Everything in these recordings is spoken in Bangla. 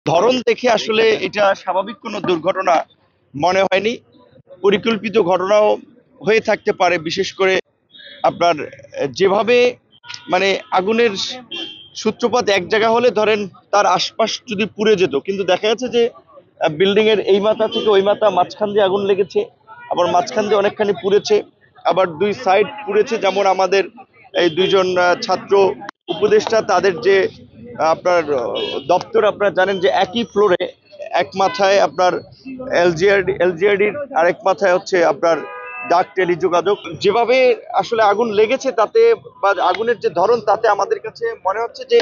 ধরন দেখে আসলে এটা স্বাভাবিক কোনো দুর্ঘটনা মনে হয়নি। পরিকল্পিত ঘটনাও হয়ে থাকতে পারে। বিশেষ করে আপনার যেভাবে মানে আগুনের সূত্রপাত এক জায়গা হলে ধরেন তার আশপাশ যদি পুড়ে যেত, কিন্তু দেখা যাচ্ছে যে বিল্ডিং এর এই মাথা থেকে ওই মাথা মাঝখান দিয়ে আগুন লেগেছে, আবার মাঝখান দিয়ে অনেকখানি পুড়েছে, আবার দুই সাইড পুড়েছে। যেমন আমাদের এই দুইজন ছাত্র উপদেষ্টা তাদের যে আপনার দপ্তর, আপনারা জানেন যে একই ফ্লোরে এক মাথায় আপনার এলজিআরডির আরেক মাথায় হচ্ছে আপনার ডাক টেলিযোগাযোগ। যেভাবে আসলে আগুন লেগেছে তাতে বা আগুনের যে ধরন তাতে আমাদের কাছে মনে হচ্ছে যে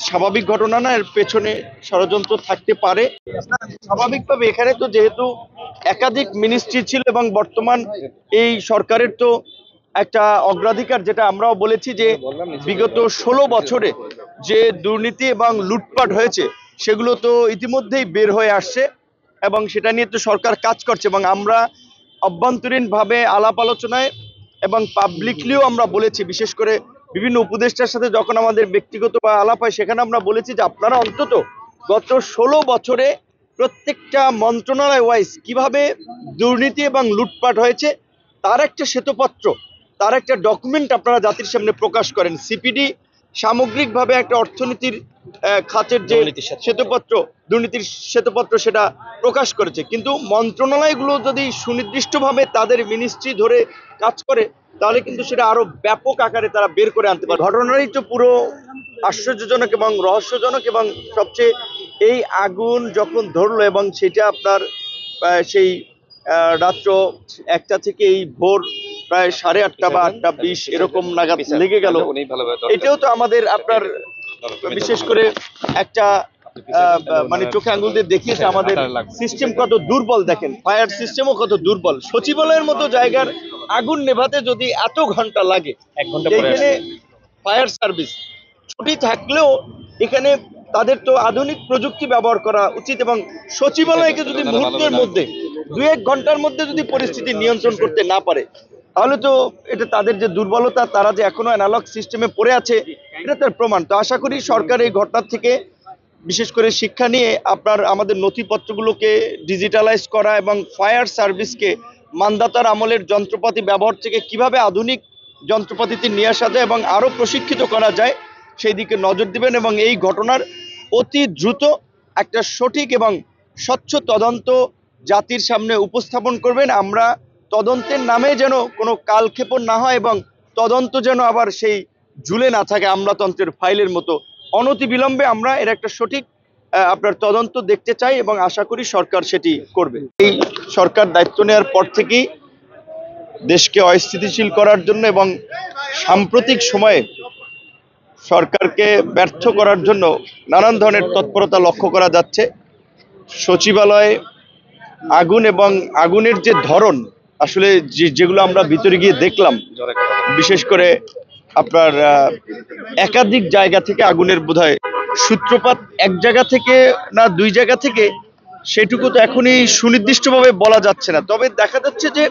স্বাভাবিক ঘটনা না, এর পেছনে ষড়যন্ত্র থাকতে পারে। স্বাভাবিকভাবে এখানে তো যেহেতু একাধিক মিনিস্ট্রি ছিল এবং বর্তমান এই সরকারের তো একটা অগ্রাধিকার, যেটা আমরাও বলেছি যে বিগত 16 বছরে যে দুর্নীতি এবং লুটপাট হয়েছে সেগুলো তো ইতিমধ্যেই বের হয়ে আসছে এবং সেটা নিয়ে তো সরকার কাজ করছে। এবং আমরা অভ্যন্তরীণভাবে আলাপ আলোচনায় এবং পাবলিকলিও আমরা বলেছি, বিশেষ করে বিভিন্ন উপদেষ্টার সাথে যখন আমাদের ব্যক্তিগত বা আলাপ হয় সেখানে আমরা বলেছি যে আপনারা অন্তত গত 16 বছরে প্রত্যেকটা মন্ত্রণালয় ওয়াইজ কিভাবে দুর্নীতি এবং লুটপাট হয়েছে তার একটা শ্বেতপত্র, তার একটা ডকুমেন্ট আপনারা জাতির সামনে প্রকাশ করেন। সিপিডি সামগ্রিকভাবে একটা অর্থনীতির খাতের যে শ্বেতপত্র, দুর্নীতির শ্বেতপত্র, সেটা প্রকাশ করেছে। কিন্তু মন্ত্রণালয়গুলো যদি সুনির্দিষ্টভাবে তাদের মিনিস্ট্রি ধরে কাজ করে তাহলে কিন্তু সেটা আরো ব্যাপক আকারে তারা বের করে আনতে পারে। ঘটনারই তো পুরো আশ্চর্যজনক এবং রহস্যজনক। এবং সবচেয়ে এই আগুন যখন ধরলো এবং সেটা আপনার সেই রাত্র 1টা থেকে এই ভোর প্রায় 8:30 বা 8:20 এরকম নাগাদ লেগে গেল। এটাও তো আমাদের আপনার বিশেষ করে একটা মানে চোখে আঙুল দিয়ে দেখিয়েছে আমাদের সিস্টেম কত দুর্বল। দেখেন ফায়ার সিস্টেমও কত দুর্বল। সচিবালয়ের মতো জায়গার আগুন নেভাতে যদি এত ঘন্টা লাগে, 1 ঘন্টা এখানে ফায়ার সার্ভিস ছুটি থাকলেও এখানে তাদের তো আধুনিক প্রযুক্তি ব্যবহার করা উচিত এবং সচিবালয়কে যদি মুহূর্তের মধ্যে 2-1 ঘন্টার মধ্যে যদি পরিস্থিতি নিয়ন্ত্রণ করতে না পারে তাহলে তো এটা তাদের যে দুর্বলতা, তারা যে এখনো অ্যানালগ সিস্টেমে পড়ে আছে, এটা তার প্রমাণ। তো আশা করি সরকার এই ঘটনার থেকে বিশেষ করে শিক্ষা নিয়ে আপনার আমাদের নথিপত্রগুলোকে ডিজিটালাইজ করা এবং ফায়ার সার্ভিসকে মান্দাতার আমলের যন্ত্রপাতি ব্যবহার থেকে কিভাবে আধুনিক যন্ত্রপাতিতে নিয়ে আসা যায় এবং আরো প্রশিক্ষিত করা যায় সেই দিকে নজর দিবেন এবং এই ঘটনার অতি দ্রুত একটা সঠিক এবং স্বচ্ছ তদন্ত জাতির সামনে উপস্থাপন করবেন। আমরা তদন্তের নামে যেন কোনো কালক্ষেপণ না হয় এবং তদন্ত যেন আবার সেই ঝুলে না থাকে আমলাতন্ত্রের ফাইলের মতো। অনতিবিলম্বে আমরা এর একটা সঠিক আপনার তদন্ত দেখতে চাই এবং আশা করি সরকার সেটি করবে। এই সরকার দায়িত্ব নেওয়ার পর থেকেই দেশকে অস্থিতিশীল করার জন্য এবং সাম্প্রতিক সময়ে সরকারকে ব্যর্থ করার জন্য নানান ধরনের তৎপরতা লক্ষ্য করা যাচ্ছে। সচিবালয়ে আগুন এবং আগুনের যে ধরন আসলে যেগুলো আমরা ভিতরে গিয়ে দেখলাম, বিশেষ করে আপনার একাধিক জায়গা থেকে আগুনের বোধহয় সূত্রপাত এক জায়গা থেকে না 2 জায়গা থেকে, সেটুকু তো এখনই সুনির্দিষ্টভাবে বলা যাচ্ছে না। তবে দেখা যাচ্ছে যে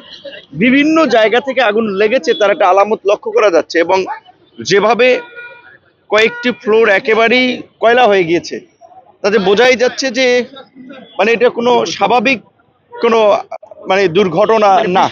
বিভিন্ন জায়গা থেকে আগুন লেগেছে তার একটা আলামত লক্ষ্য করা যাচ্ছে এবং যেভাবে কয়েকটি ফ্লোর একেবারেই কয়লা হয়ে গিয়েছে তাতে বোঝাই যাচ্ছে যে মানে এটা কোনো স্বাভাবিক কোনো মানে দুর্ঘটনা না।